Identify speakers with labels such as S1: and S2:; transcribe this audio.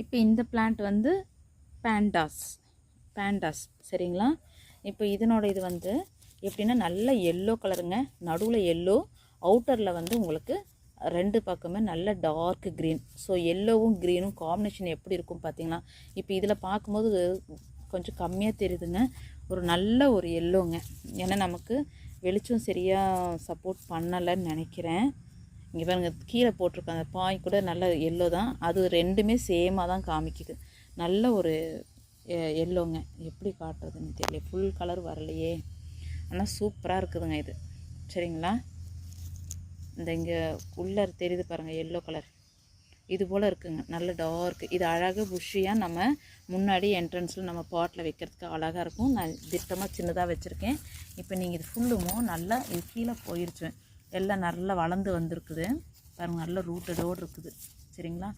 S1: இப்போ இந்த பிளான்ட் வந்து பேண்டாஸ் சரிங்களா. இப்போ இதனோட இது வந்து எப்படின்னா நல்ல எல்லோ கலருங்க, நடுவில் எல்லோ, அவுட்டரில் வந்து உங்களுக்கு ரெண்டு பக்கமே நல்ல டார்க் க்ரீன். ஸோ எல்லோவும் க்ரீனும் காம்பினேஷன் எப்படி இருக்கும் பார்த்தீங்களா. இப்போ இதில் பார்க்கும்போது கொஞ்சம் கம்மியாக தெரியுதுங்க, ஒரு நல்ல ஒரு எல்லோங்க. ஏன்னா நமக்கு வெளிச்சம் சரியாக சப்போர்ட் பண்ணலைன்னு நினைக்கிறேன். இங்கே பாருங்க கீழே போட்டிருக்க அந்த பாய் கூட நல்ல எல்லோ தான், அது ரெண்டுமே சேமாக தான் காமிக்குது. நல்ல ஒரு எல்லோங்க, எப்படி காட்டுறதுன்னு தெரியல, ஃபுல் கலர் வரலையே, ஆனால் சூப்பராக இருக்குதுங்க இது சரிங்களா. இந்த இங்கே உள்ளே தெரியுது பாருங்கள் எல்லோ கலர், இது போல் இருக்குங்க, நல்ல டார்க். இது அழகாக புஷ்ஷியாக நம்ம முன்னாடி என்ட்ரன்ஸில் நம்ம பாட்டில் வைக்கிறதுக்கு அழகாக இருக்கும். நான் திட்டமாக சின்னதாக வச்சுருக்கேன். இப்போ நீங்கள் இது ஃபுல்லுமோ நல்லா இது கீழே போயிடுச்சு, எல்லாம் நல்லா வளர்ந்து வந்திருக்குது பாருங்கள், நல்ல ரூட்டடோடு இருக்குது சரிங்களா.